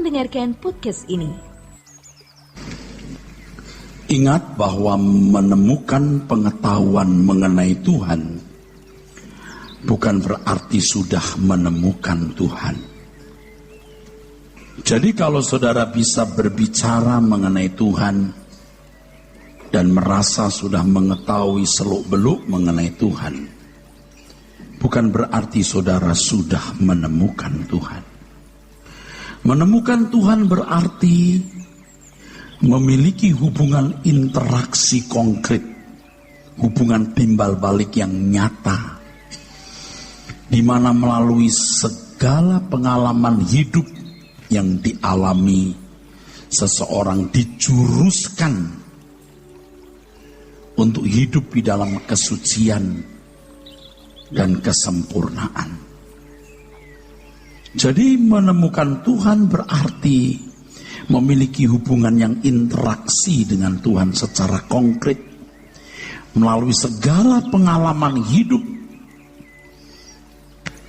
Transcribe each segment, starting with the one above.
mendengarkan podcast ini. Ingat bahwa menemukan pengetahuan mengenai Tuhan bukan berarti sudah menemukan Tuhan. Jadi kalau saudara bisa berbicara mengenai Tuhan dan merasa sudah mengetahui seluk-beluk mengenai Tuhan, bukan berarti saudara sudah menemukan Tuhan. Menemukan Tuhan berarti memiliki hubungan interaksi konkret, hubungan timbal balik yang nyata, di mana melalui segala pengalaman hidup yang dialami, seseorang dijuruskan untuk hidup di dalam kesucian dan kesempurnaan. Jadi menemukan Tuhan berarti memiliki hubungan yang interaksi dengan Tuhan secara konkret melalui segala pengalaman hidup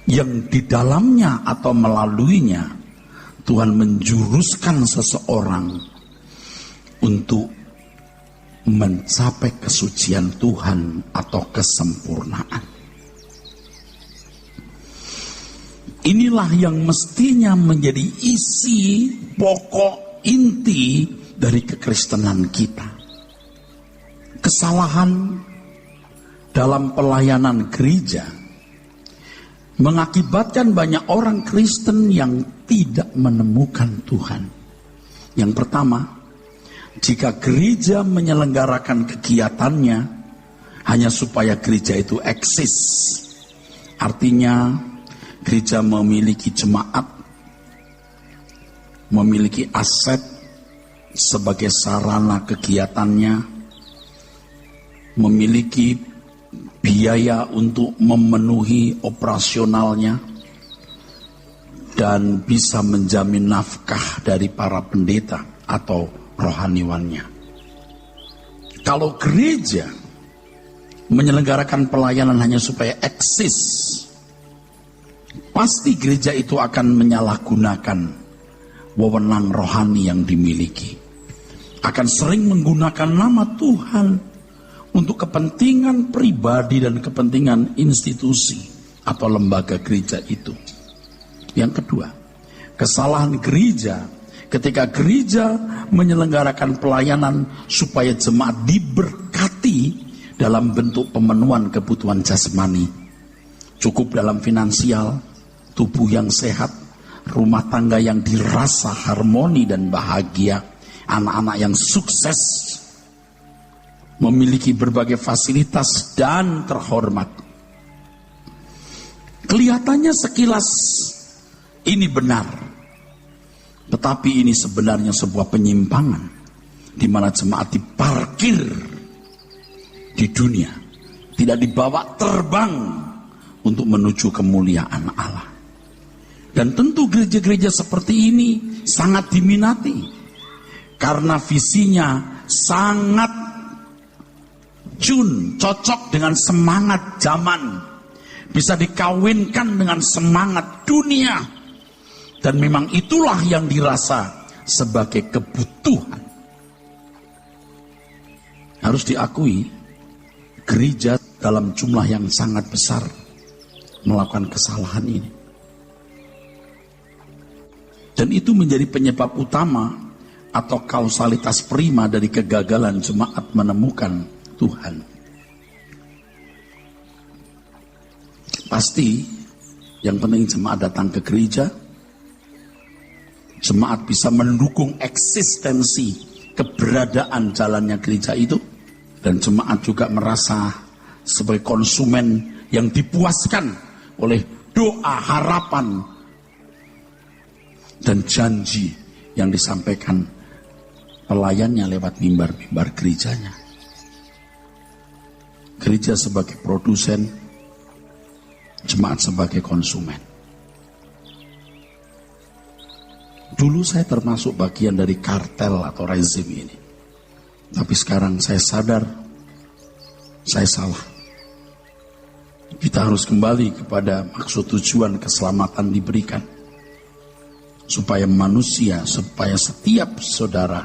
yang di dalamnya atau melaluinya Tuhan menjuruskan seseorang untuk mencapai kesucian Tuhan atau kesempurnaan. Inilah yang mestinya menjadi isi pokok inti dari kekristenan kita. Kesalahan dalam pelayanan gereja mengakibatkan banyak orang Kristen yang tidak menemukan Tuhan. Yang pertama, jika gereja menyelenggarakan kegiatannya hanya supaya gereja itu eksis, artinya gereja memiliki jemaat, memiliki aset sebagai sarana kegiatannya, memiliki biaya untuk memenuhi operasionalnya, dan bisa menjamin nafkah dari para pendeta atau rohaniwannya. Kalau gereja menyelenggarakan pelayanan hanya supaya eksis, pasti gereja itu akan menyalahgunakan wewenang rohani yang dimiliki. Akan sering menggunakan nama Tuhan untuk kepentingan pribadi dan kepentingan institusi atau lembaga gereja itu. Yang kedua, kesalahan gereja ketika gereja menyelenggarakan pelayanan supaya jemaat diberkati dalam bentuk pemenuhan kebutuhan jasmani, cukup dalam finansial, tubuh yang sehat, rumah tangga yang dirasa harmoni dan bahagia, anak-anak yang sukses, memiliki berbagai fasilitas dan terhormat. Kelihatannya sekilas ini benar, tetapi ini sebenarnya sebuah penyimpangan di mana jemaat diparkir di dunia, tidak dibawa terbang untuk menuju kemuliaan Allah. Dan tentu gereja-gereja seperti ini sangat diminati karena visinya sangat cocok dengan semangat zaman, bisa dikawinkan dengan semangat dunia, dan memang itulah yang dirasa sebagai kebutuhan. Harus diakui, gereja dalam jumlah yang sangat besar melakukan kesalahan ini. Dan itu menjadi penyebab utama atau kausalitas prima dari kegagalan jemaat menemukan Tuhan. Pasti yang penting jemaat datang ke gereja, jemaat bisa mendukung eksistensi keberadaan jalannya gereja itu, dan jemaat juga merasa sebagai konsumen yang dipuaskan oleh doa, harapan, dan janji yang disampaikan pelayannya lewat mimbar-mimbar gerejanya. Gereja sebagai produsen, jemaat sebagai konsumen. Dulu saya termasuk bagian dari kartel atau rezim ini. Tapi sekarang saya sadar saya salah. Kita harus kembali kepada maksud tujuan keselamatan diberikan. supaya setiap saudara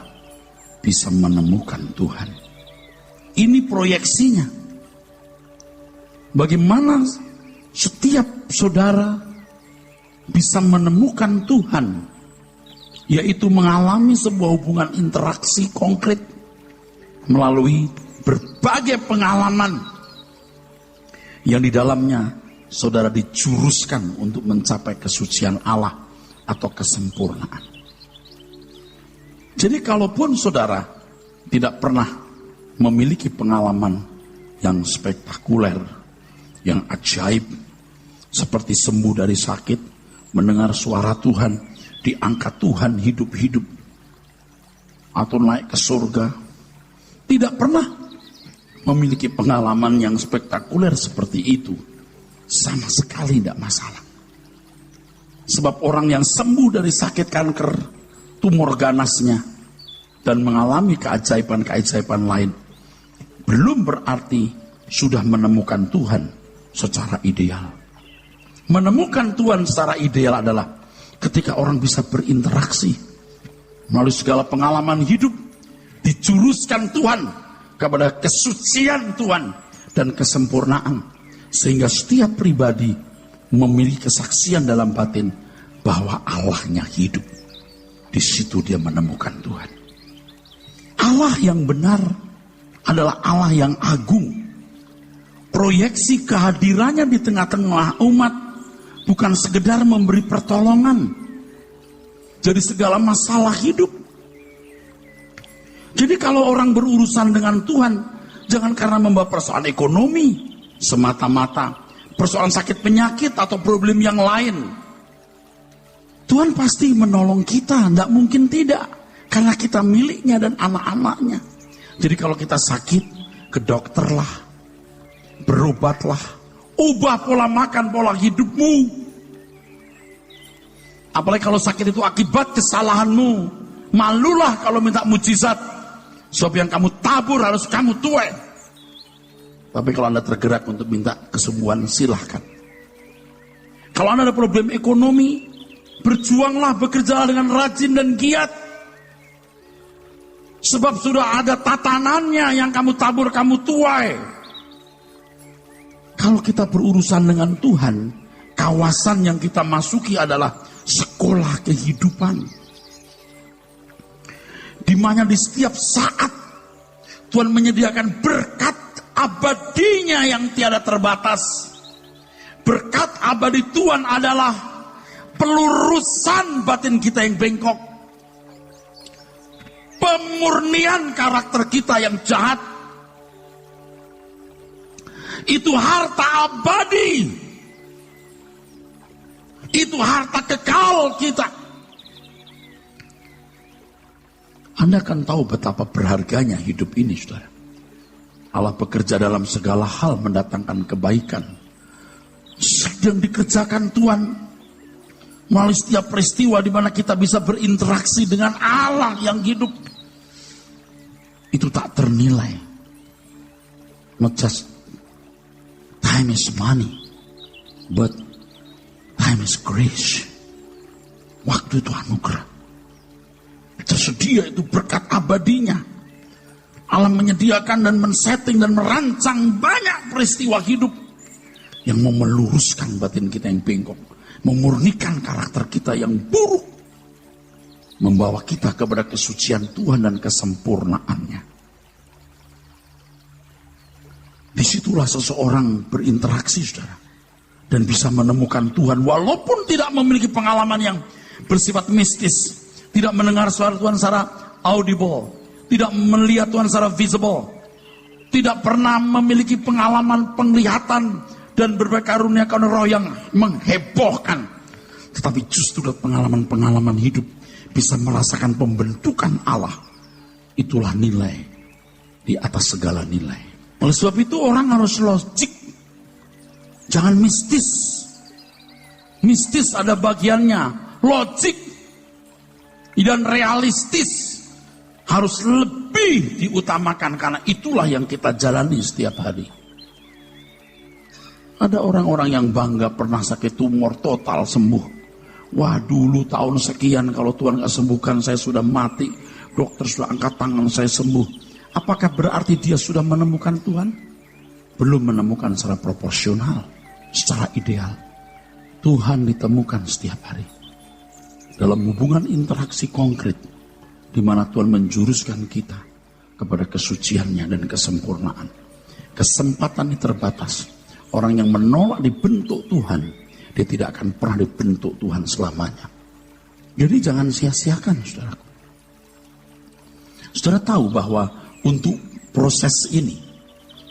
bisa menemukan Tuhan. Ini proyeksinya. Bagaimana setiap saudara bisa menemukan Tuhan, yaitu mengalami sebuah hubungan interaksi konkret melalui berbagai pengalaman yang di dalamnya saudara dijuruskan untuk mencapai kesucian Allah atau kesempurnaan. Jadi kalaupun saudara tidak pernah memiliki pengalaman yang spektakuler, yang ajaib, seperti sembuh dari sakit, mendengar suara Tuhan, diangkat Tuhan hidup-hidup, atau naik ke surga, tidak pernah memiliki pengalaman yang spektakuler seperti itu, sama sekali tidak masalah. Sebab orang yang sembuh dari sakit kanker, tumor ganasnya, dan mengalami keajaiban-keajaiban lain, belum berarti sudah menemukan Tuhan secara ideal. Menemukan Tuhan secara ideal adalah ketika orang bisa berinteraksi melalui segala pengalaman hidup, dijuruskan Tuhan kepada kesucian Tuhan dan kesempurnaan, sehingga setiap pribadi memiliki kesaksian dalam batin bahwa Allahnya hidup. Di situ dia menemukan Tuhan. Allah yang benar adalah Allah yang agung. Proyeksi kehadirannya di tengah-tengah umat bukan sekedar memberi pertolongan dari segala masalah hidup. Jadi kalau orang berurusan dengan Tuhan, jangan karena membawa persoalan ekonomi semata-mata, persoalan sakit penyakit atau problem yang lain. Tuhan pasti menolong kita, tidak mungkin tidak, karena kita miliknya dan anak-anaknya. Jadi kalau kita sakit, ke dokter lah, berobatlah, ubah pola makan, pola hidupmu. Apalagi kalau sakit itu akibat kesalahanmu, malulah kalau minta mujizat. Sebab yang kamu tabur harus kamu tuai. Tapi kalau Anda tergerak untuk minta kesembuhan, silahkan. Kalau Anda ada problem ekonomi, berjuanglah, bekerjalah dengan rajin dan giat. Sebab sudah ada tatanannya, yang kamu tabur kamu tuai. Kalau kita berurusan dengan Tuhan, kawasan yang kita masuki adalah sekolah kehidupan, di mana di setiap saat Tuhan menyediakan berkat abadinya yang tiada terbatas. Berkat abadi Tuhan adalah pelurusan batin kita yang bengkok, pemurnian karakter kita yang jahat. Itu harta abadi, itu harta kekal kita. Anda akan tahu betapa berharganya hidup ini, saudara. Allah bekerja dalam segala hal mendatangkan kebaikan. Sedang dikerjakan Tuhan melalui setiap peristiwa di mana kita bisa berinteraksi dengan Allah yang hidup. Itu tak ternilai. Not just time is money, but time is grace. Waktu itu anugerah. Tersedia itu berkat abadinya. Allah menyediakan dan men-setting dan merancang banyak peristiwa hidup yang mau meluruskan batin kita yang bengkok, memurnikan karakter kita yang buruk, membawa kita kepada kesucian Tuhan dan kesempurnaannya. Disitulah seseorang berinteraksi, saudara, dan bisa menemukan Tuhan walaupun tidak memiliki pengalaman yang bersifat mistis. Tidak mendengar suara Tuhan secara audible, tidak melihat Tuhan secara visible, tidak pernah memiliki pengalaman penglihatan dan berbagai karunia-karunia roh yang menghebohkan. Tetapi justru pengalaman-pengalaman hidup bisa merasakan pembentukan Allah. Itulah nilai di atas segala nilai. Oleh sebab itu orang harus logik, jangan mistis. Mistis ada bagiannya, logik dan realistis harus lebih diutamakan, karena itulah yang kita jalani setiap hari. Ada orang-orang yang bangga pernah sakit tumor total sembuh. Wah, dulu tahun sekian kalau Tuhan gak sembuhkan saya sudah mati. Dokter sudah angkat tangan saya sembuh. Apakah berarti dia sudah menemukan Tuhan? Belum menemukan secara proporsional, secara ideal. Tuhan ditemukan setiap hari. Dalam hubungan interaksi konkret, di mana Tuhan menjuruskan kita kepada kesuciannya dan kesempurnaan. Kesempatan ini terbatas. Orang yang menolak dibentuk Tuhan, dia tidak akan pernah dibentuk Tuhan selamanya. Jadi jangan sia-siakan, saudaraku. Saudara tahu bahwa untuk proses ini,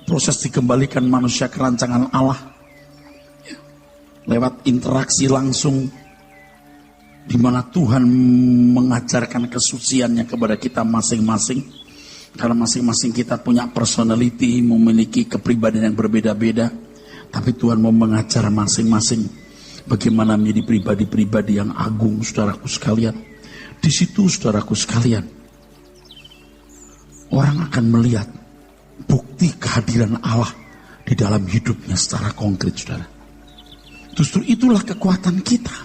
proses dikembalikan manusia ke rancangan Allah, lewat interaksi langsung, di mana Tuhan mengajarkan kesuciannya kepada kita masing-masing. Karena masing-masing kita punya personality, memiliki kepribadian yang berbeda-beda. Tapi Tuhan mau mengajar masing-masing bagaimana menjadi pribadi-pribadi yang agung, saudaraku sekalian. Di situ, saudaraku sekalian, orang akan melihat bukti kehadiran Allah di dalam hidupnya secara konkret, saudara. Justru itulah kekuatan kita.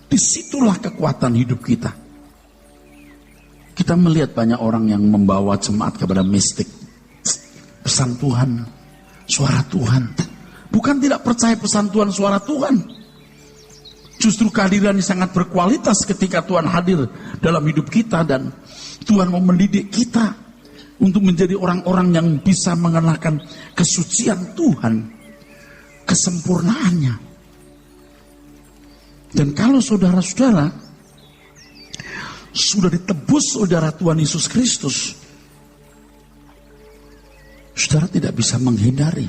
Disitulah kekuatan hidup kita. Kita melihat banyak orang yang membawa jemaat kepada mistik. Pesan Tuhan, suara Tuhan. Bukan tidak percaya pesan Tuhan, suara Tuhan. Justru kehadirannya sangat berkualitas ketika Tuhan hadir dalam hidup kita. Dan Tuhan mau mendidik kita untuk menjadi orang-orang yang bisa mengenalkan kesucian Tuhan, kesempurnaannya. Dan kalau saudara-saudara sudah ditebus saudara Tuhan Yesus Kristus, saudara tidak bisa menghindari.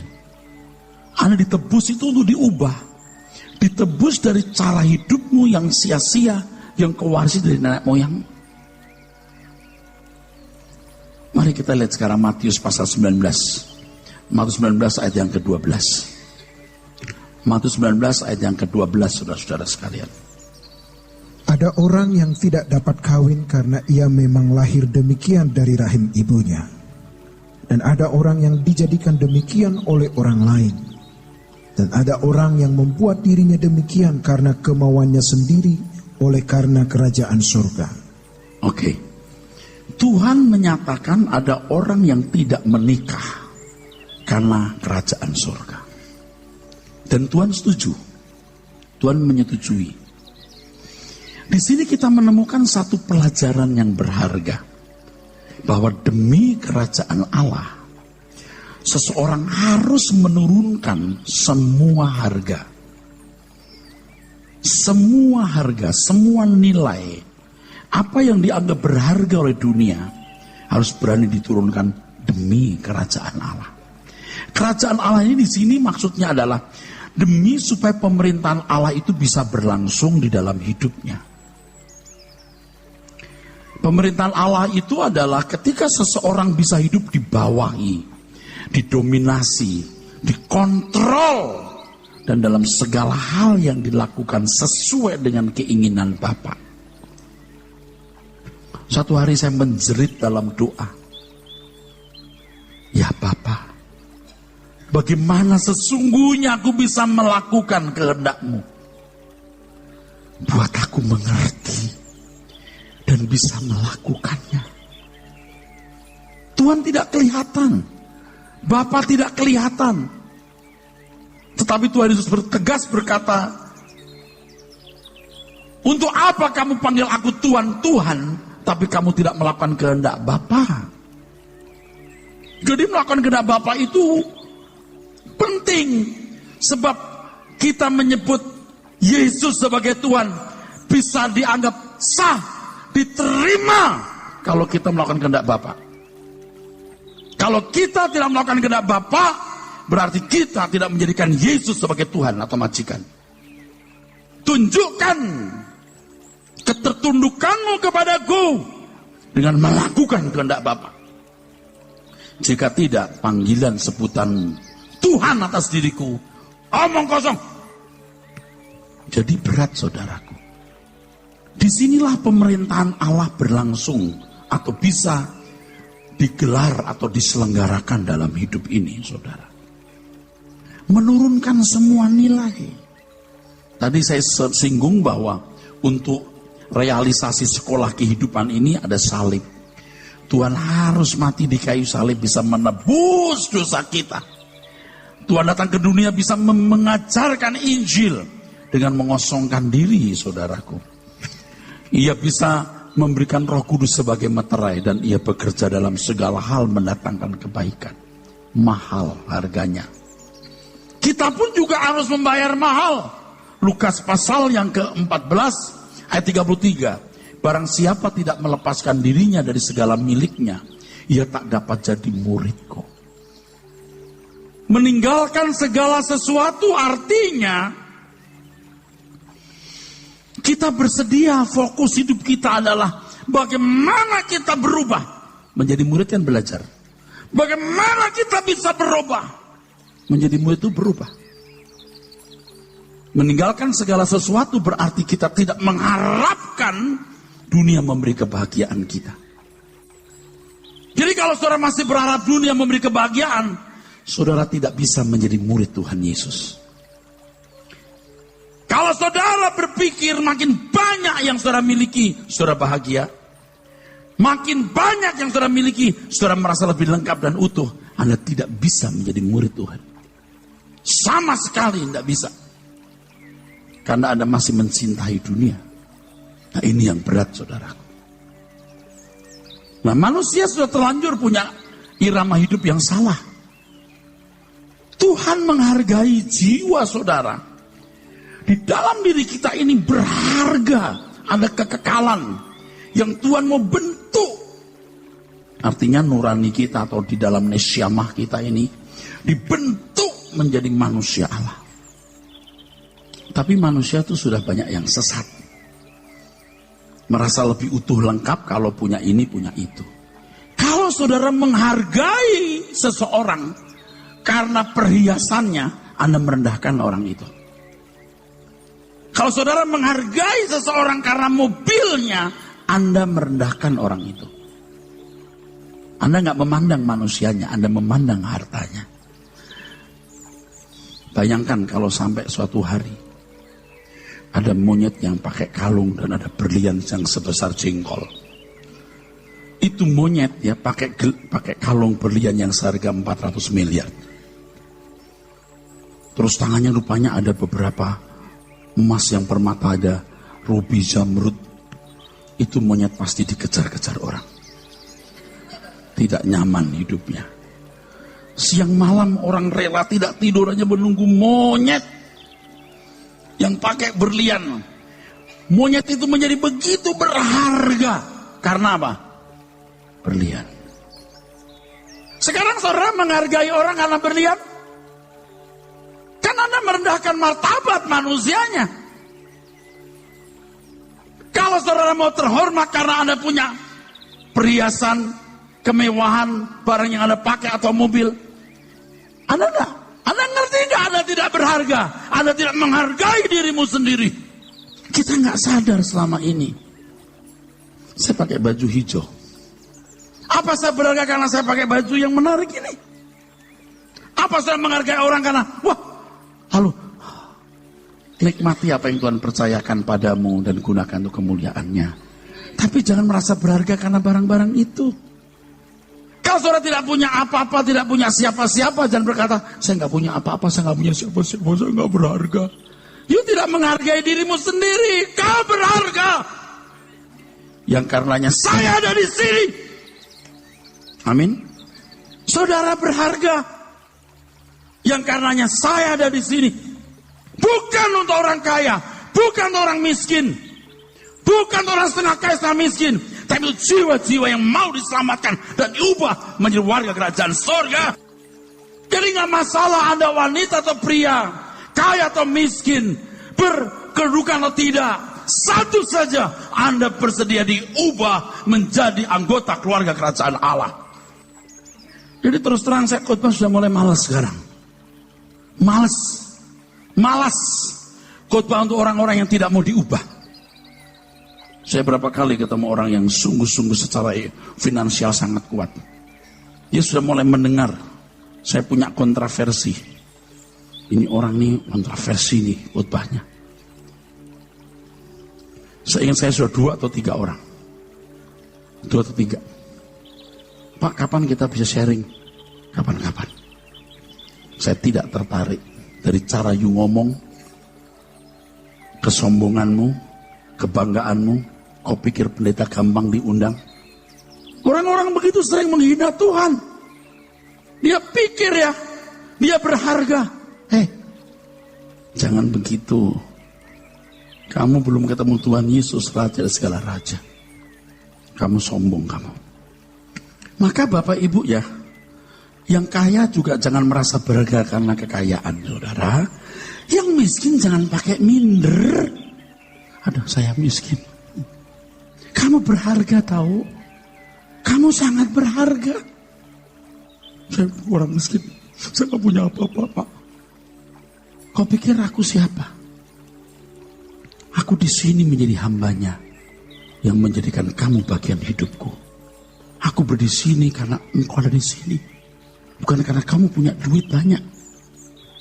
Anda ditebus itu untuk diubah. Ditebus dari cara hidupmu yang sia-sia, yang kau warisi dari nenek moyang. Mari kita lihat sekarang Matius pasal 19. Matius 19 ayat yang ke-12. Matius 19 ayat yang ke-12, saudara-saudara sekalian. Ada orang yang tidak dapat kawin karena ia memang lahir demikian dari rahim ibunya. Dan ada orang yang dijadikan demikian oleh orang lain. Dan ada orang yang membuat dirinya demikian karena kemauannya sendiri oleh karena kerajaan surga. Oke. Tuhan menyatakan ada orang yang tidak menikah karena kerajaan surga. Dan Tuhan setuju. Tuhan menyetujui. Di sini kita menemukan satu pelajaran yang berharga. Bahwa demi kerajaan Allah, seseorang harus menurunkan semua harga. Semua harga, semua nilai. Apa yang dianggap berharga oleh dunia harus berani diturunkan demi kerajaan Allah. Kerajaan Allah ini di sini maksudnya adalah demi supaya pemerintahan Allah itu bisa berlangsung di dalam hidupnya. Pemerintahan Allah itu adalah ketika seseorang bisa hidup dibawahi, didominasi, dikontrol, dan dalam segala hal yang dilakukan sesuai dengan keinginan Bapa. Satu hari saya menjerit dalam doa. Ya Bapa, bagaimana sesungguhnya aku bisa melakukan kehendak-Mu? Buat aku mengerti dan bisa melakukannya. Tuhan tidak kelihatan, Bapa tidak kelihatan, tetapi Tuhan Yesus bertegas berkata, untuk apa kamu panggil aku Tuhan, Tuhan, tapi kamu tidak melakukan kehendak Bapa? Jadi melakukan kehendak Bapa itu penting, sebab kita menyebut Yesus sebagai Tuhan bisa dianggap sah, diterima kalau kita melakukan kehendak Bapa. Kalau kita tidak melakukan kehendak Bapa, berarti kita tidak menjadikan Yesus sebagai Tuhan atau majikan. Tunjukkan ketertundukanmu kepadaku dengan melakukan kehendak Bapa. Jika tidak, panggilan sebutan Tuhan atas diriku omong kosong. Jadi berat, saudaraku. Disinilah pemerintahan Allah berlangsung atau bisa digelar atau diselenggarakan dalam hidup ini, saudara. Menurunkan semua nilai. Tadi saya singgung bahwa untuk realisasi sekolah kehidupan ini ada salib. Tuhan harus mati di kayu salib bisa menebus dosa kita. Tuhan datang ke dunia bisa mengajarkan Injil dengan mengosongkan diri, saudaraku. Ia bisa memberikan Roh Kudus sebagai meterai dan ia bekerja dalam segala hal mendatangkan kebaikan. Mahal harganya. Kita pun juga harus membayar mahal. Lukas pasal yang ke-14 ayat 33. Barang siapa tidak melepaskan dirinya dari segala miliknya, ia tak dapat jadi muridku. Meninggalkan segala sesuatu artinya kita bersedia, fokus hidup kita adalah bagaimana kita berubah. Menjadi murid kan belajar. Bagaimana kita bisa berubah. Menjadi murid itu berubah. Meninggalkan segala sesuatu berarti kita tidak mengharapkan dunia memberi kebahagiaan kita. Jadi kalau saudara masih berharap dunia memberi kebahagiaan, saudara tidak bisa menjadi murid Tuhan Yesus. Kalau saudara berpikir makin banyak yang saudara miliki, saudara bahagia. Makin banyak yang saudara miliki, saudara merasa lebih lengkap dan utuh. Anda tidak bisa menjadi murid Tuhan. Sama sekali tidak bisa. Karena Anda masih mencintai dunia. Nah ini yang berat, saudaraku. Nah manusia sudah terlanjur punya irama hidup yang salah. Tuhan menghargai jiwa saudara. Di dalam diri kita ini berharga. Ada kekekalan yang Tuhan mau bentuk. Artinya nurani kita atau di dalam nesyamah kita ini dibentuk menjadi manusia Allah. Tapi manusia itu sudah banyak yang sesat. Merasa lebih utuh lengkap kalau punya ini, punya itu. Kalau saudara menghargai seseorang karena perhiasannya, Anda merendahkan orang itu. Kalau saudara menghargai seseorang karena mobilnya, Anda merendahkan orang itu. Anda nggak memandang manusianya, Anda memandang hartanya. Bayangkan kalau sampai suatu hari ada monyet yang pakai kalung dan ada berlian yang sebesar jengkol. Itu monyet ya pakai kalung berlian yang seharga 400 miliar. Terus tangannya rupanya ada beberapa emas yang permata, ada rubi, zamrud. Itu monyet pasti dikejar-kejar orang. Tidak nyaman hidupnya. Siang malam orang rela tidak tidur hanya menunggu monyet yang pakai berlian. Monyet itu menjadi begitu berharga. Karena apa? Berlian. Sekarang saudara menghargai orang karena berlian? Kan Anda merendahkan martabat manusianya. Kalau saudara mau terhormat karena Anda punya perhiasan, kemewahan, barang yang Anda pakai atau mobil, Anda enggak. Anda ngerti nggak Anda tidak berharga? Anda tidak menghargai dirimu sendiri. Kita nggak sadar selama ini. Saya pakai baju hijau. Apa saya berharga karena saya pakai baju yang menarik ini? Apa saya menghargai orang karena, wah, halo, nikmati apa yang Tuhan percayakan padamu dan gunakan untuk kemuliaannya. Tapi jangan merasa berharga karena barang-barang itu. Kalau saudara tidak punya apa-apa, tidak punya siapa-siapa, jangan berkata, saya nggak punya apa-apa, saya nggak punya siapa-siapa, saya nggak berharga. You tidak menghargai dirimu sendiri, kau berharga. Yang karenanya saya ada di sini. Amin. Saudara berharga. Yang karenanya saya ada di sini. Bukan untuk orang kaya, bukan untuk orang miskin, bukan untuk orang setengah kaya setengah miskin. Tapi jiwa-jiwa yang mau diselamatkan dan diubah menjadi warga kerajaan surga. Jadi nggak masalah Anda wanita atau pria, kaya atau miskin, berkedudukan atau tidak. Satu saja, Anda bersedia diubah menjadi anggota keluarga kerajaan Allah. Jadi terus terang saya khotbah sudah mulai malas sekarang. Malas khotbah untuk orang-orang yang tidak mau diubah. Saya berapa kali ketemu orang yang sungguh-sungguh secara finansial sangat kuat. Dia sudah mulai mendengar saya punya kontroversi. Ini orang nih kontroversi nih khotbahnya. Seingat saya sudah 2 atau 3 orang. 2 atau 3. Pak, kapan kita bisa sharing? Kapan-kapan. Saya tidak tertarik dari cara you ngomong, kesombonganmu, kebanggaanmu. Kau pikir pendeta gampang diundang? Orang-orang begitu sering menghina Tuhan. Dia pikir ya, dia berharga. Jangan begitu. Kamu belum ketemu Tuhan Yesus, Raja segala raja. Kamu sombong kamu. Maka Bapak Ibu ya, yang kaya juga jangan merasa berharga karena kekayaan, saudara. Yang miskin jangan pakai minder. Aduh, saya miskin. Kamu berharga tahu. Kamu sangat berharga. Saya orang miskin. Saya gak punya apa-apa, Pak. Kau pikir aku siapa? Aku di sini menjadi hambanya yang menjadikan kamu bagian hidupku. Aku berdiri di sini karena engkau ada di sini. Bukan karena kamu punya duit banyak.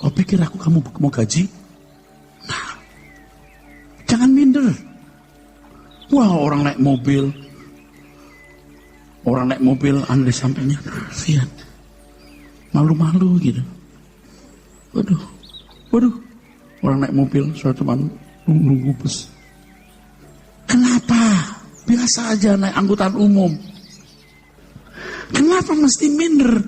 Kau pikir kamu mau gaji? Nah, jangan minder. Wah, orang naik mobil. Orang naik mobil, Anda di sampingnya. Lihat. Malu-malu gitu. Waduh. Orang naik mobil, saya cuma nunggu bus. Kenapa? Biasa aja naik angkutan umum. Kenapa mesti minder?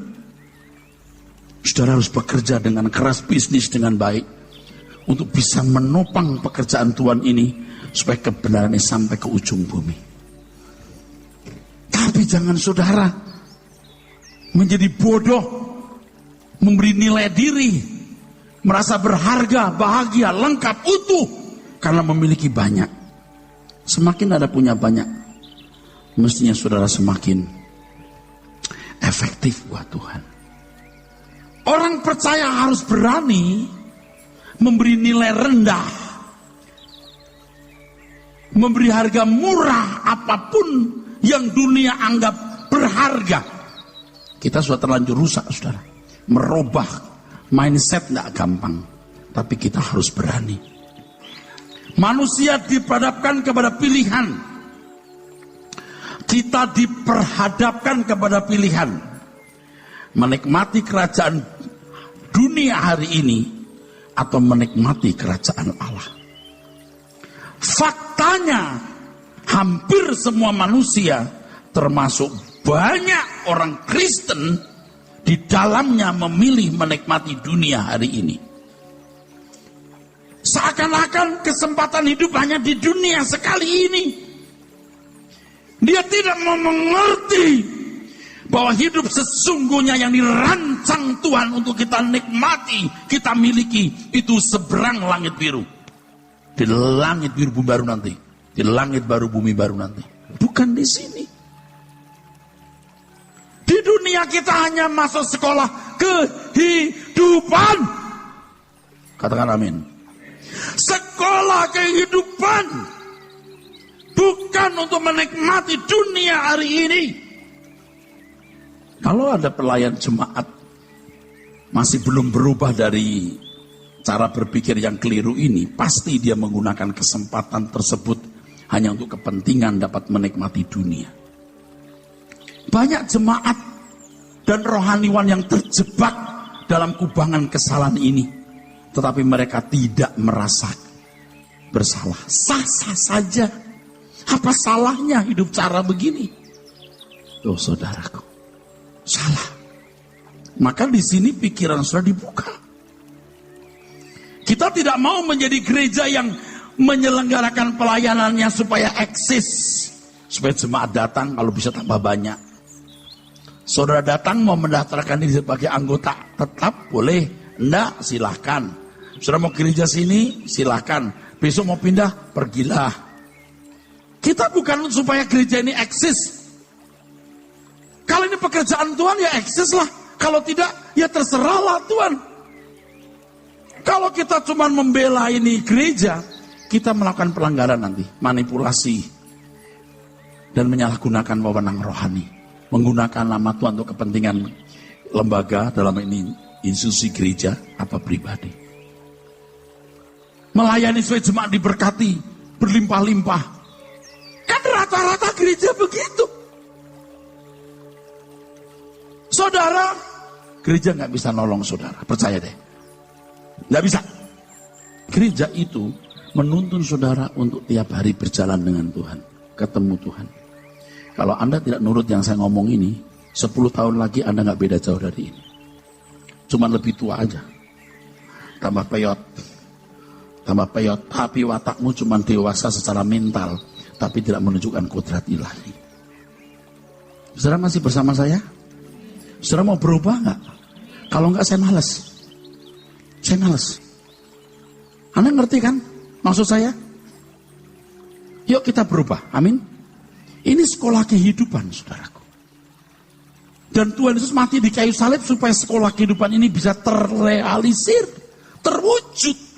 Saudara harus bekerja dengan keras, bisnis dengan baik. Untuk bisa menopang pekerjaan Tuhan ini. Supaya kebenarannya sampai ke ujung bumi. Tapi jangan saudara menjadi bodoh, memberi nilai diri, merasa berharga, bahagia, lengkap, utuh karena memiliki banyak. Semakin ada punya banyak, mestinya saudara semakin efektif buat Tuhan. Orang percaya harus berani memberi nilai rendah, memberi harga murah apapun yang dunia anggap berharga. Kita sudah terlanjur rusak, saudara. Merubah mindset gak gampang, tapi kita harus berani. Manusia diperhadapkan kepada pilihan. Kita diperhadapkan kepada pilihan. Menikmati kerajaan dunia hari ini atau menikmati kerajaan Allah. Faktanya, hampir semua manusia, termasuk banyak orang Kristen, di dalamnya memilih menikmati dunia hari ini. Seakan-akan kesempatan hidup hanya di dunia sekali ini. Dia tidak mau mengerti bahwa hidup sesungguhnya yang dirancang Tuhan untuk kita nikmati, kita miliki, itu seberang langit biru. Di langit biru bumi baru nanti. Di langit baru bumi baru nanti. Bukan di sini. Di dunia kita hanya masuk sekolah kehidupan. Katakan amin. Sekolah kehidupan. Bukan untuk menikmati dunia hari ini. Kalau ada pelayan jemaat masih belum berubah dari cara berpikir yang keliru ini, pasti dia menggunakan kesempatan tersebut hanya untuk kepentingan dapat menikmati dunia. Banyak jemaat dan rohaniwan yang terjebak dalam kubangan kesalahan ini, tetapi mereka tidak merasa bersalah. Sah-sah saja. Apa salahnya hidup cara begini? Oh saudaraku, salah. Maka di sini pikiran sudah dibuka. Kita tidak mau menjadi gereja yang menyelenggarakan pelayanannya supaya eksis. Supaya jemaat datang kalau bisa tambah banyak. Saudara datang mau mendaftarkan diri sebagai anggota tetap boleh. Enggak, silahkan. Saudara mau gereja sini, silahkan. Besok mau pindah, pergilah. Kita bukan supaya gereja ini eksis. Kalau ini pekerjaan Tuhan ya eksis lah. Kalau tidak ya terserahlah Tuhan. Kalau kita cuma membela ini gereja, kita melakukan pelanggaran nanti, manipulasi dan menyalahgunakan wewenang rohani, menggunakan nama Tuhan untuk kepentingan lembaga, dalam ini institusi gereja apa pribadi. Melayani supaya jemaat diberkati, berlimpah-limpah. Rata-rata gereja begitu. Saudara, gereja nggak bisa nolong saudara, percaya deh. Nggak bisa. Gereja itu menuntun saudara untuk tiap hari berjalan dengan Tuhan, ketemu Tuhan. Kalau Anda tidak nurut yang saya ngomong ini, 10 tahun lagi Anda nggak beda jauh dari ini. Cuman lebih tua aja. Tambah peyot. Tapi watakmu cuman dewasa secara mental, tapi tidak menunjukkan kodrat ilahi. Saudara masih bersama saya? Saudara mau berubah nggak? Kalau nggak saya males. Anda ngerti kan maksud saya? Yuk kita berubah, amin. Ini sekolah kehidupan, saudaraku. Dan Tuhan Yesus mati di kayu salib supaya sekolah kehidupan ini bisa terrealisir, terwujud.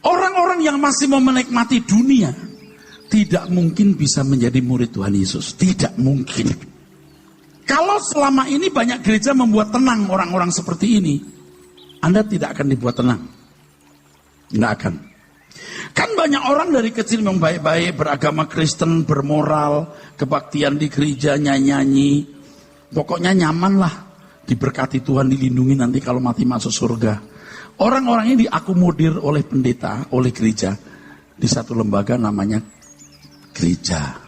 Orang-orang yang masih mau menikmati dunia tidak mungkin bisa menjadi murid Tuhan Yesus. Tidak mungkin. Kalau selama ini banyak gereja membuat tenang orang-orang seperti ini, Anda tidak akan dibuat tenang. Nggak akan. Kan banyak orang dari kecil yang baik-baik, beragama Kristen, bermoral, kebaktian di gereja, nyanyi. Pokoknya nyaman lah. Diberkati Tuhan, dilindungi nanti kalau mati masuk surga. Orang-orang ini diakomodir oleh pendeta, oleh gereja. Di satu lembaga namanya gereja.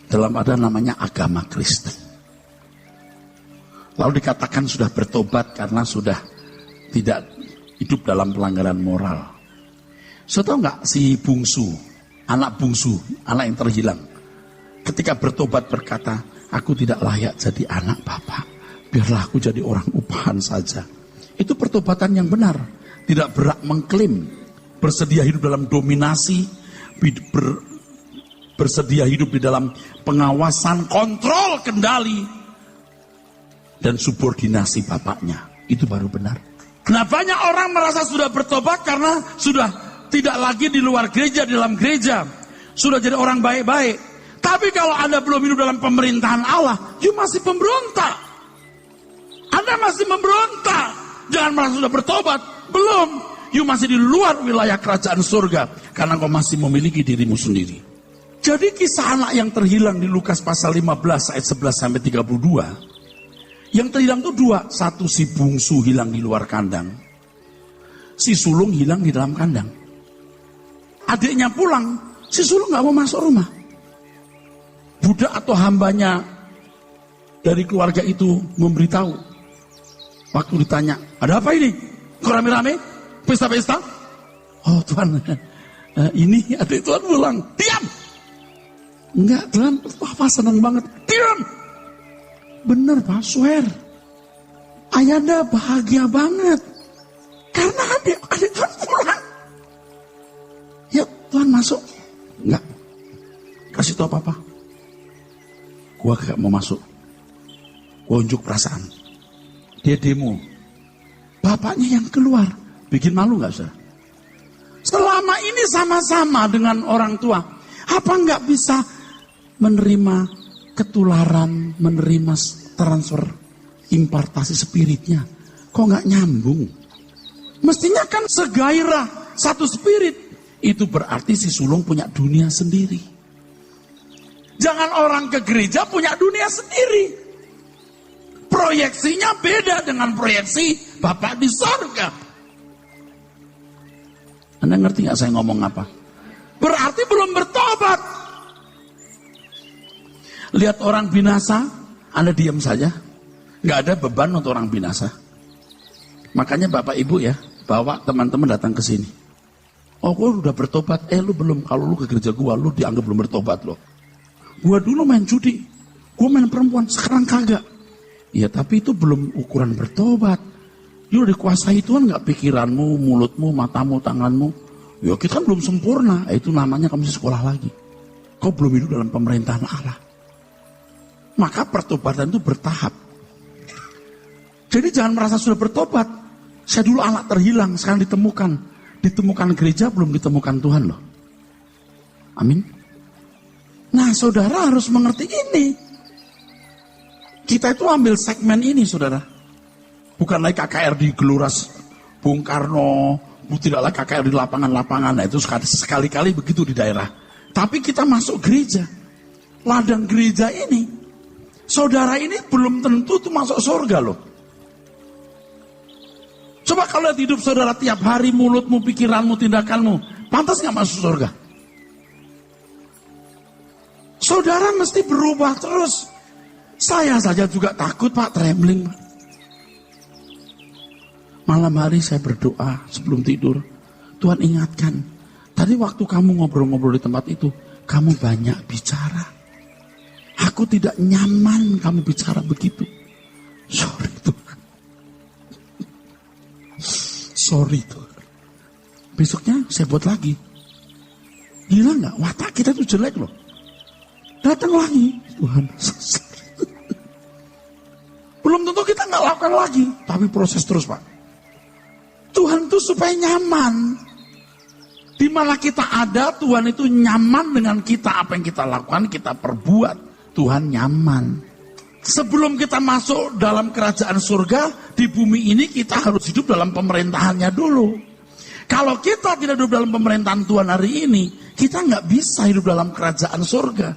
Dalam ada namanya agama Kristen. Lalu dikatakan sudah bertobat karena sudah tidak hidup dalam pelanggaran moral. So tahu nggak si bungsu, anak yang terhilang, ketika bertobat berkata, aku tidak layak jadi anak Bapak, biarlah aku jadi orang upahan saja. Itu pertobatan yang benar, tidak berak mengklaim, bersedia hidup dalam dominasi, bersedia hidup di dalam pengawasan, kontrol, kendali, dan subordinasi bapaknya. Itu baru benar. Nah, banyak orang merasa sudah bertobat karena sudah tidak lagi di luar gereja, di dalam gereja. Sudah jadi orang baik-baik. Tapi kalau Anda belum hidup dalam pemerintahan Allah, you masih pemberontak. Anda masih memberontak. Jangan merasa sudah bertobat. Belum. You masih di luar wilayah kerajaan surga. Karena kau masih memiliki dirimu sendiri. Jadi kisah anak yang terhilang di Lukas pasal 15 ayat 11 sampai 32. Yang terhilang itu dua. Satu, si bungsu hilang di luar kandang. Si sulung hilang di dalam kandang. Adiknya pulang, si sulung gak mau masuk rumah. Budak atau hambanya dari keluarga itu memberitahu. Waktu ditanya, ada apa ini? Kok rame-rame? Pesta-pesta? Oh Tuhan, ini adik Tuhan pulang. Diam! Enggak Tuhan, Papa senang banget. Diam! Bener Pak, swear. Ayanda bahagia banget. Karena adik Tuhan pulang. Yuk Tuhan masuk. Enggak. Kasih tahu Papa. Gua gak mau masuk. Gua unjuk perasaan. Dia demo. Bapaknya yang keluar. Bikin malu gak saudara? Selama ini sama-sama dengan orang tua. Apa gak bisa menerima ketularan, menerima transfer impartasi spiritnya? Kok gak nyambung? Mestinya kan segairah, satu spirit. Itu berarti si sulung punya dunia sendiri. Jangan orang ke gereja punya dunia sendiri. Proyeksinya beda dengan proyeksi Bapak di sorga. Anda ngerti gak saya ngomong apa? Berarti belum bertobat. Lihat orang binasa, Anda diam saja. Gak ada beban untuk orang binasa. Makanya Bapak Ibu ya, bawa teman-teman datang ke sini. Oh, gua udah bertobat. Lu belum. Kalau lu ke gereja gua, lu dianggap belum bertobat loh. Gua dulu main judi. Gua main perempuan, sekarang kagak. Ya tapi itu belum ukuran bertobat. Lu dikuasai Tuhan gak pikiranmu, mulutmu, matamu, tanganmu. Ya kita kan belum sempurna. Itu namanya kamu mesti sekolah lagi. Kau belum hidup dalam pemerintahan Allah. Maka pertobatan itu bertahap. Jadi jangan merasa sudah bertobat. Saya dulu anak terhilang, sekarang ditemukan. Ditemukan gereja, belum ditemukan Tuhan loh. Amin. Nah saudara harus mengerti ini. Kita itu ambil segmen ini saudara. Bukan lagi KKR di Geluras Bung Karno. Tidak lagi KKR di lapangan-lapangan. Nah itu sekali-kali begitu di daerah. Tapi kita masuk gereja. Ladang gereja ini, saudara ini belum tentu tuh masuk surga loh. Coba kalau hidup saudara tiap hari, mulutmu, pikiranmu, tindakanmu, pantas gak masuk surga? Saudara mesti berubah terus. Saya saja juga takut Pak, trembling Pak. Malam hari saya berdoa sebelum tidur. Tuhan ingatkan, tadi waktu kamu ngobrol-ngobrol di tempat itu, kamu banyak bicara. Aku tidak nyaman kamu bicara begitu. Sorry Tuhan. Sorry Tuhan. Besoknya saya buat lagi. Gila gak? Watak kita tuh jelek loh. Datang lagi. Tuhan. Belum tentu kita gak lakukan lagi. Tapi proses terus Pak. Tuhan tuh supaya nyaman. Di mana kita ada, Tuhan itu nyaman dengan kita. Apa yang kita lakukan, kita perbuat. Tuhan nyaman. Sebelum kita masuk dalam kerajaan surga, di bumi ini kita harus hidup dalam pemerintahannya dulu. Kalau kita tidak hidup dalam pemerintahan Tuhan hari ini, kita nggak bisa hidup dalam kerajaan surga.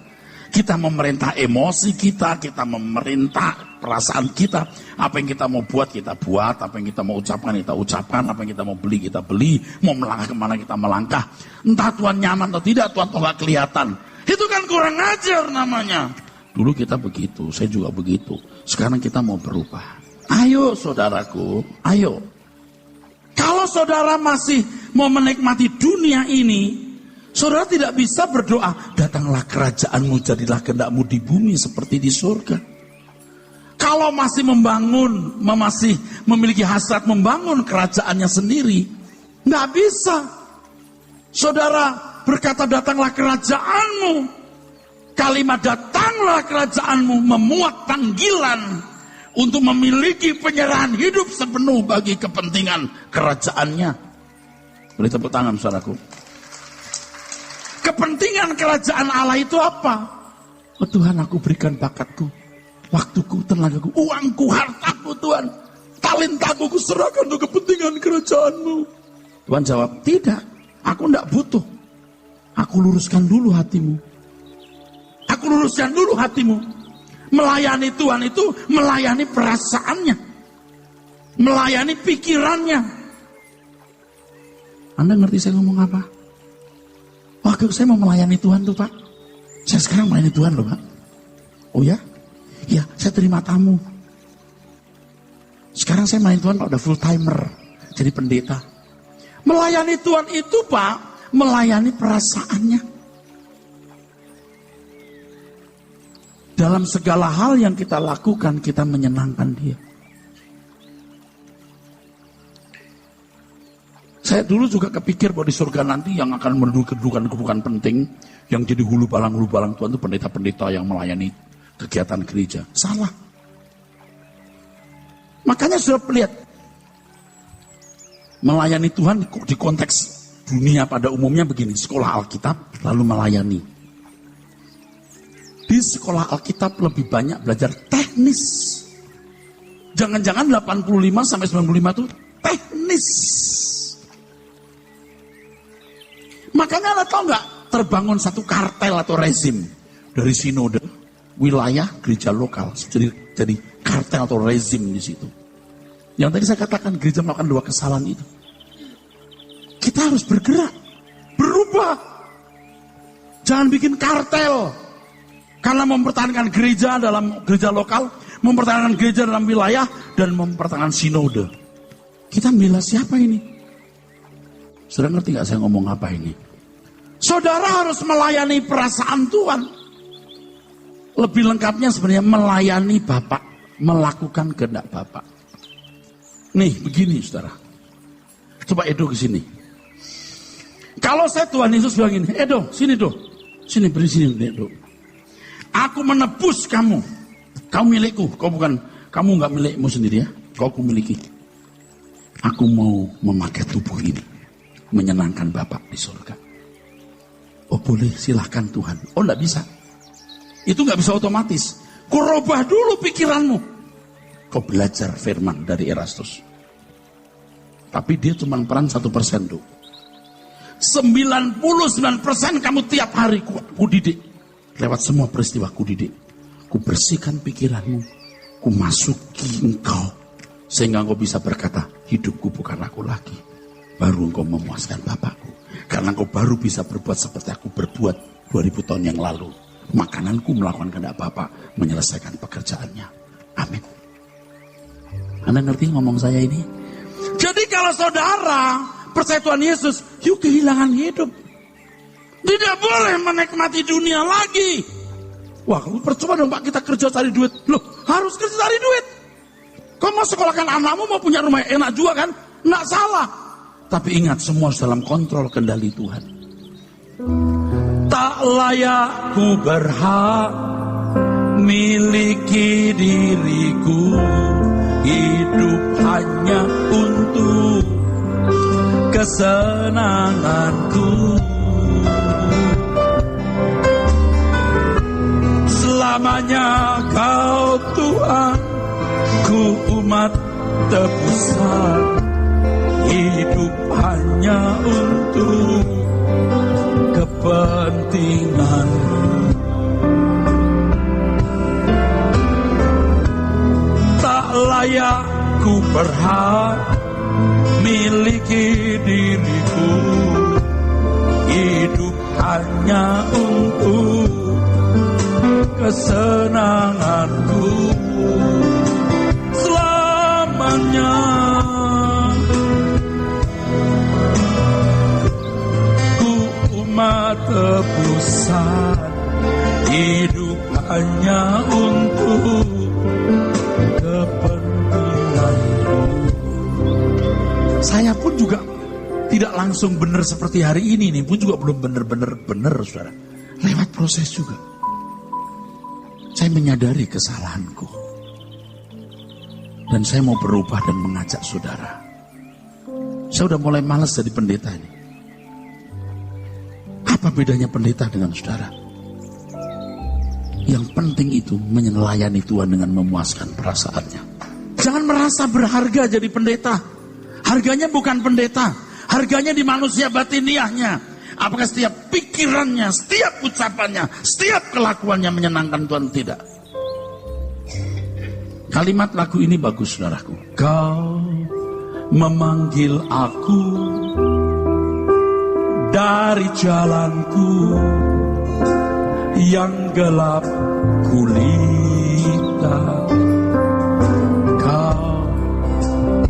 Kita memerintah emosi kita memerintah perasaan kita. Apa yang kita mau buat, kita buat. Apa yang kita mau ucapkan, kita ucapkan. Apa yang kita mau beli, kita beli. Mau melangkah kemana, kita melangkah. Entah Tuhan nyaman atau tidak, Tuhan nggak kelihatan. Itu kan kurang ajar namanya. Dulu kita begitu, saya juga begitu. Sekarang kita mau berubah. Ayo saudaraku, ayo. Kalau saudara masih mau menikmati dunia ini, saudara tidak bisa berdoa, datanglah kerajaanmu, jadilah kehendakmu di bumi seperti di surga. Kalau masih masih memiliki hasrat membangun kerajaannya sendiri, nggak bisa. Saudara berkata, datanglah kerajaanmu. Kalimat datanglah kerajaanmu memuat panggilan untuk memiliki penyerahan hidup sepenuh bagi kepentingan kerajaannya. Boleh tepuk tangan saudaraku. Kepentingan kerajaan Allah itu apa? Oh Tuhan, aku berikan bakatku, waktuku, tenagaku, uangku, hartaku Tuhan. Talentaku kuserahkan untuk kepentingan kerajaanmu. Tuhan jawab, tidak, aku tidak butuh. Aku luruskan dulu hatimu. Aku luruskan dulu hatimu. Melayani Tuhan itu melayani perasaannya. Melayani pikirannya. Anda ngerti saya ngomong apa? Waktu saya mau melayani Tuhan tuh Pak. Saya sekarang melayani Tuhan loh Pak. Oh ya? Ya, saya terima tamu. Sekarang saya melayani Tuhan Pak, udah full timer. Jadi pendeta. Melayani Tuhan itu Pak, melayani perasaannya. Dalam segala hal yang kita lakukan, kita menyenangkan Dia. Saya dulu juga kepikir bahwa di surga nanti yang akan menduduki kedudukan penting, yang jadi hulu balang Tuhan itu pendeta-pendeta yang melayani kegiatan gereja. Salah. Makanya sudah lihat, melayani Tuhan di konteks dunia pada umumnya begini, sekolah Alkitab lalu melayani. Di sekolah Alkitab lebih banyak belajar teknis. Jangan-jangan 85 sampai 95 itu teknis. Makanya Anda tahu nggak, terbangun satu kartel atau rezim dari sinode wilayah gereja lokal. Jadi kartel atau rezim di situ. Yang tadi saya katakan gereja melakukan 2 kesalahan itu. Kita harus bergerak, berubah. Jangan bikin kartel. Karena mempertahankan gereja dalam gereja lokal, mempertahankan gereja dalam wilayah, dan mempertahankan sinode. Kita membela siapa ini? Saudara ngerti gak saya ngomong apa ini? Saudara harus melayani perasaan Tuhan. Lebih lengkapnya sebenarnya melayani Bapak, melakukan kehendak Bapak. Nih begini saudara. Coba Edo ke sini. Kalau saya Tuhan Yesus bilang gini, Edo sini Do, sini beri sini Edo. Aku menebus kamu. Kamu milikku. Kamu nggak milikmu sendiri ya. Kau kumiliki. Aku mau memakai tubuh ini. Menyenangkan Bapak di surga. Oh boleh, silahkan Tuhan. Oh nggak bisa. Itu nggak bisa otomatis. Kau robah dulu pikiranmu. Kau belajar firman dari Erastus. Tapi dia cuma peran 1% tuh. 99% kamu tiap hari ku didik. Lewat semua peristiwa ku didik. Ku bersihkan pikiranmu. Ku masuki engkau. Sehingga engkau bisa berkata, hidupku bukan aku lagi. Baru engkau memuaskan Bapakku. Karena engkau baru bisa berbuat seperti aku berbuat 2000 tahun yang lalu. Makananku melakukan kehendak Bapa, menyelesaikan pekerjaannya. Amin. Anda ngerti ngomong saya ini? Jadi kalau saudara percaya Tuhan Yesus, yuk kehilangan hidup. Tidak boleh menikmati dunia lagi. Wah, percuma dong Pak, kita kerja cari duit. Loh, harus kerja cari duit. Kau mau sekolahkan anakmu, mau punya rumah enak juga kan? Nggak salah. Tapi ingat, semua dalam kontrol kendali Tuhan. Tak layak ku berhak miliki diriku. Hidup hanya untuk kesenanganku. Selamanya kau Tuhan, ku umat tebusan. Hidup hanya untuk kepentinganmu. Tak layak ku berhak miliki diriku. Hidup hanya untuk kesenanganku. Selamanya ku umat tebusan. Hidup hanya untuk kepentinganku. Saya pun juga tidak langsung benar seperti hari ini pun juga belum benar, saudara. Lewat proses juga. Saya menyadari kesalahanku. Dan saya mau berubah dan mengajak saudara. Saya udah mulai malas jadi pendeta ini. Apa bedanya pendeta dengan saudara? Yang penting itu melayani Tuhan dengan memuaskan perasaannya. Jangan merasa berharga jadi pendeta. Harganya bukan pendeta. Harganya di manusia batiniahnya. Apakah setiap pikirannya, setiap ucapannya, setiap kelakuannya menyenangkan Tuhan? Tidak. Kalimat lagu ini bagus, saudaraku. Kau memanggil aku dari jalanku yang gelap gulita. Kau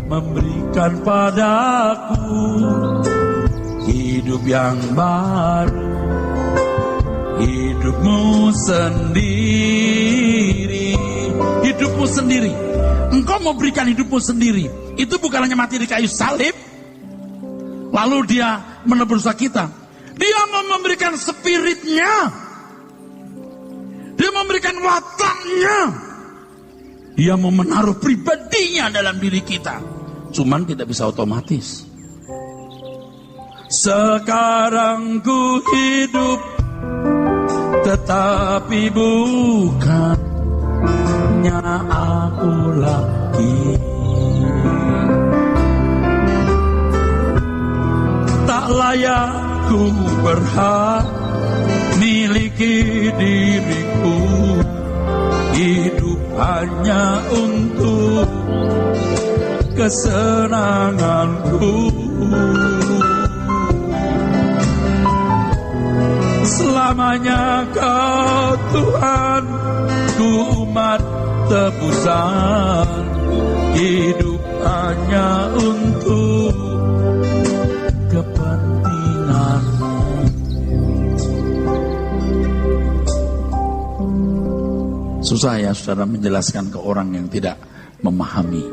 memberikan padaku hidup yang baru, hidupmu sendiri. Hidupmu sendiri. Engkau mau berikan hidupmu sendiri. Itu bukan hanya mati di kayu salib, lalu dia menebus dosa kita. Dia mau memberikan spiritnya. Dia memberikan wataknya. Dia mau menaruh pribadinya dalam diri kita. Cuman tidak bisa otomatis. Sekarang ku hidup, tetapi bukan hanya aku lagi. Tak layak ku berhak miliki diriku. Hidup hanya untuk kesenanganku. Selamanya kau Tuhan, ku umat tebusan. Hidup hanya untuk kepentinganmu. Susah ya saudara menjelaskan ke orang yang tidak memahami.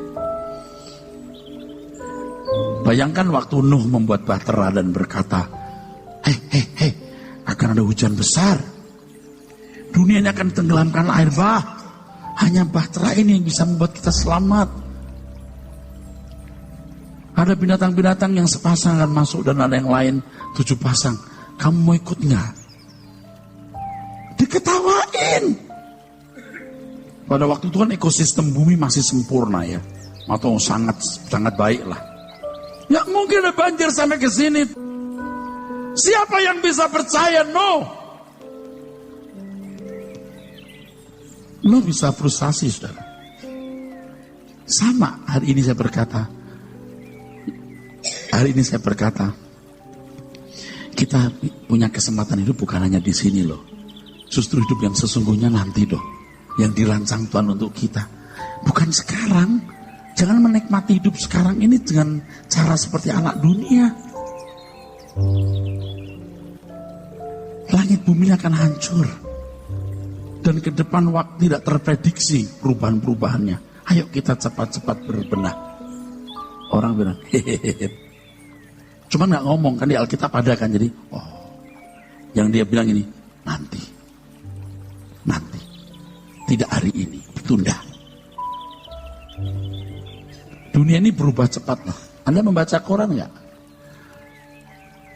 Bayangkan waktu Nuh membuat bahtera dan berkata, hei, akan ada hujan besar. Dunia ini akan tenggelamkan air bah. Hanya bahtera ini yang bisa membuat kita selamat. Ada binatang-binatang yang sepasang akan masuk dan ada yang lain 7 pasang. Kamu mau ikut nggak? Diketawain. Pada waktu itu kan ekosistem bumi masih sempurna ya. Atau sangat baik lah. Ya mungkin ada banjir sampai ke sini. Siapa yang bisa percaya? No. Lo bisa frustasi, saudara. Sama, hari ini saya berkata, kita punya kesempatan hidup bukan hanya di sini loh. Justru hidup yang sesungguhnya nanti dong, yang dirancang Tuhan untuk kita. Bukan sekarang. Jangan menikmati hidup sekarang ini dengan cara seperti anak dunia. Langit bumi akan hancur. Dan ke depan waktu tidak terprediksi perubahan-perubahannya. Ayo kita cepat-cepat berbenah. Orang bilang, hehehe. Cuma gak ngomong, kan di Alkitab ada kan, jadi, oh. Yang dia bilang ini, nanti. Tidak hari ini, ditunda. Dunia ini berubah cepat loh. Anda membaca koran gak?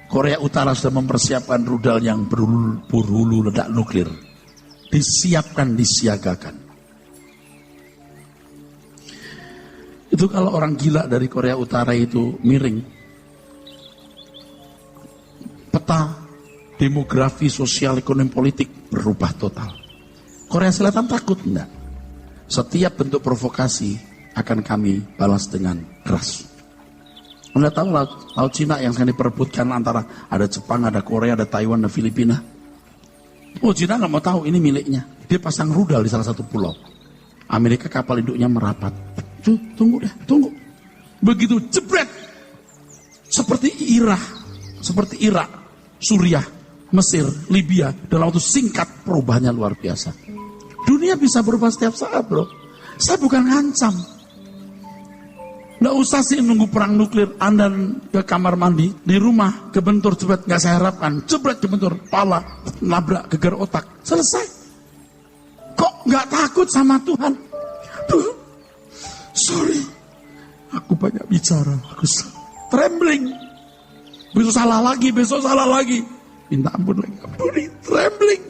Korea Utara sudah mempersiapkan rudal yang berhulu ledak nuklir. Disiapkan, disiagakan. Itu kalau orang gila dari Korea Utara itu miring. Peta demografi, sosial, ekonomi, politik berubah total. Korea Selatan takut enggak? Setiap bentuk provokasi akan kami balas dengan keras. Anda tahu laut Cina yang sekarang diperebutkan antara ada Jepang, ada Korea, ada Taiwan, ada Filipina. Oh, Cina nggak mau tahu ini miliknya. Dia pasang rudal di salah satu pulau. Amerika kapal induknya merapat. Tunggu. Begitu jebret. Seperti Irak, Suriah, Mesir, Libya. Dalam waktu singkat perubahannya luar biasa. Dunia bisa berubah setiap saat, bro. Saya bukan ngancam. Nggak usah sih nunggu perang nuklir. Anda ke kamar mandi, di rumah, kebentur, jebret. Nggak saya harapkan. Jebret, kebentur, pala, nabrak, gegar otak. Selesai. Kok nggak takut sama Tuhan? Sorry. Aku banyak bicara. Aku trembling. Besok salah lagi. Minta ampun lagi. Ampuni, trembling.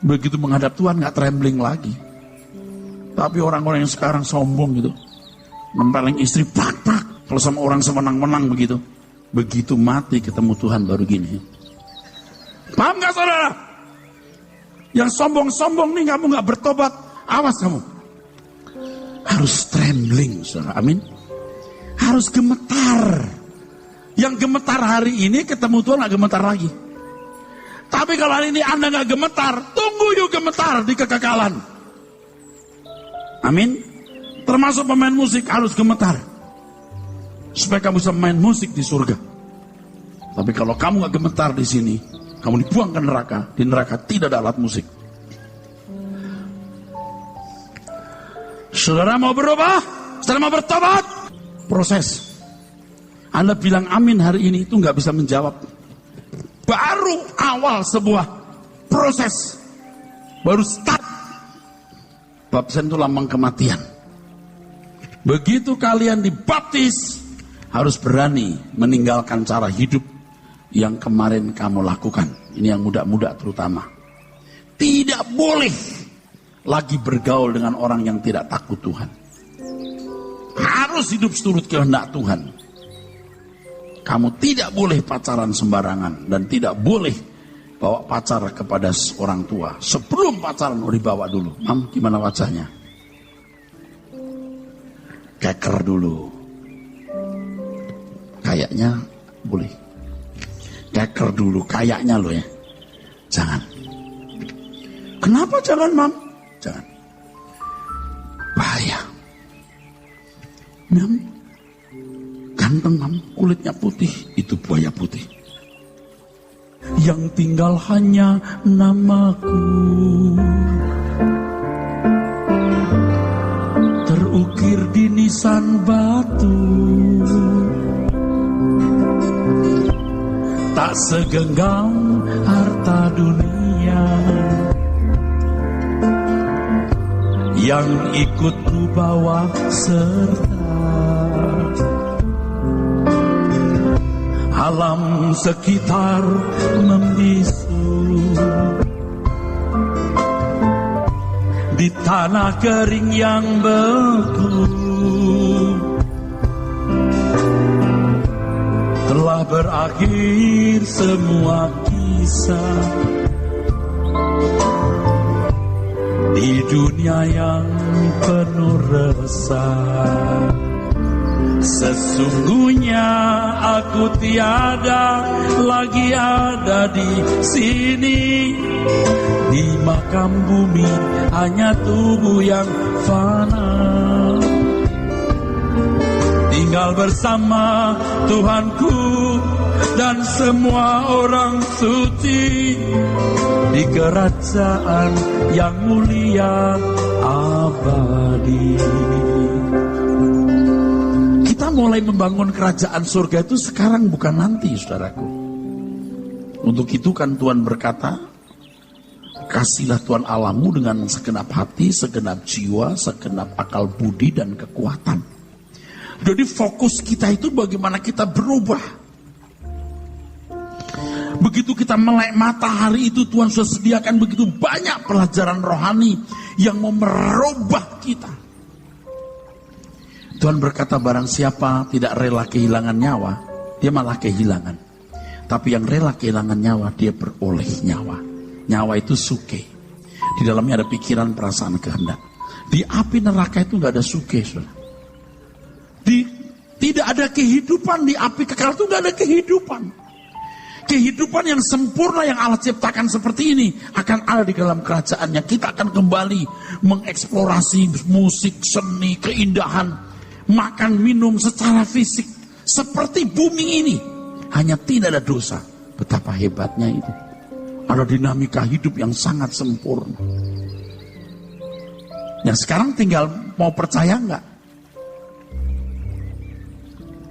Begitu menghadap Tuhan nggak trembling lagi. Tapi orang-orang yang sekarang sombong gitu. Nempelin istri, pak. Kalau sama orang semenang-menang begitu. Begitu mati ketemu Tuhan baru gini. Paham gak saudara? Yang sombong-sombong nih kamu gak bertobat. Awas kamu. Harus trembling saudara, amin. Harus gemetar. Yang gemetar hari ini ketemu Tuhan gak gemetar lagi. Tapi kalau hari ini Anda gak gemetar, tunggu yuk gemetar di kekekalan. Amin. Termasuk pemain musik harus gemetar. Supaya kamu bisa main musik di surga. Tapi kalau kamu gak gemetar di sini, kamu dibuang ke neraka. Di neraka tidak ada alat musik. Saudara mau berubah? Saudara mau bertobat? Proses. Anda bilang amin hari ini itu gak bisa menjawab. Baru awal sebuah proses. Baru start. Baptisan itu lambang kematian. Begitu kalian dibaptis, harus berani meninggalkan cara hidup yang kemarin kamu lakukan. Ini yang muda-muda terutama. Tidak boleh lagi bergaul dengan orang yang tidak takut Tuhan. Harus hidup seturut kehendak Tuhan. Kamu tidak boleh pacaran sembarangan. Dan tidak boleh bawa pacar kepada orang tua. Sebelum pacaran dibawa dulu. Mam, gimana wajahnya? Keker dulu. Kayaknya boleh. Keker dulu. Kayaknya loh ya. Jangan. Kenapa jangan, Mam? Jangan. Bahaya. Mam, ganteng, Mam, kulitnya putih. Itu buaya putih. Yang tinggal hanya namaku, terukir di nisan batu. Tak segenggam harta dunia yang ikut ku bawa serta. Alam sekitar membisu di tanah kering yang beku. Telah telah berakhir semua kisah di dunia yang penuh resah. Sesungguhnya aku tiada lagi ada di sini. Di makam bumi hanya tubuh yang fana. Tinggal bersama Tuhanku dan semua orang suci di kerajaan yang mulia abadi. Kita mulai membangun kerajaan surga itu sekarang, bukan nanti, saudaraku. Untuk itu kan Tuhan berkata, kasihlah Tuhan Allahmu dengan segenap hati, segenap jiwa, segenap akal budi dan kekuatan. Jadi fokus kita itu bagaimana kita berubah. Begitu kita melek mata hari itu, Tuhan sudah sediakan begitu banyak pelajaran rohani yang mau merubah kita. Tuhan berkata, barang siapa tidak rela kehilangan nyawa, dia malah kehilangan. Tapi yang rela kehilangan nyawa, dia beroleh nyawa. Nyawa itu suke. Di dalamnya ada pikiran, perasaan, kehendak. Di api neraka itu gak ada suke, saudara. Tidak ada kehidupan di api kekal itu, gak ada kehidupan. Kehidupan yang sempurna yang Allah ciptakan seperti ini akan ada di dalam kerajaannya. Kita akan kembali mengeksplorasi musik, seni, keindahan, makan, minum secara fisik seperti bumi ini. Hanya tidak ada dosa. Betapa hebatnya itu. Ada dinamika hidup yang sangat sempurna. Yang sekarang tinggal mau percaya enggak?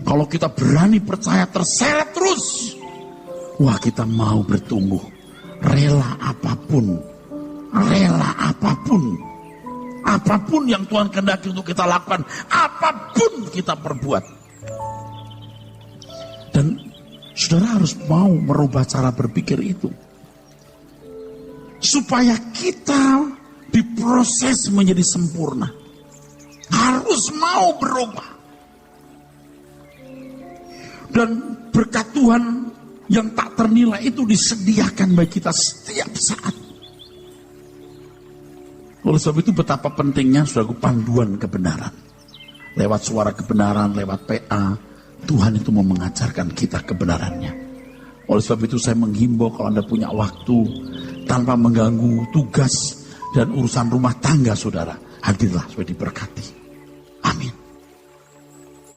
Kalau kita berani percaya, terseret terus, wah, kita mau bertumbuh. Rela apapun. Rela apapun. Apapun yang Tuhan kehendaki untuk kita lakukan. Apapun kita perbuat. Dan saudara harus mau merubah cara berpikir itu. Supaya kita diproses menjadi sempurna. Harus mau berubah. Dan berkat Tuhan yang tak ternilai itu disediakan bagi kita setiap saat. Oleh sebab itu betapa pentingnya saudaraku panduan kebenaran. Lewat suara kebenaran, lewat PA, Tuhan itu mau mengajarkan kita kebenarannya. Oleh sebab itu saya menghimbau kalau Anda punya waktu tanpa mengganggu tugas dan urusan rumah tangga saudara, hadirlah supaya diberkati.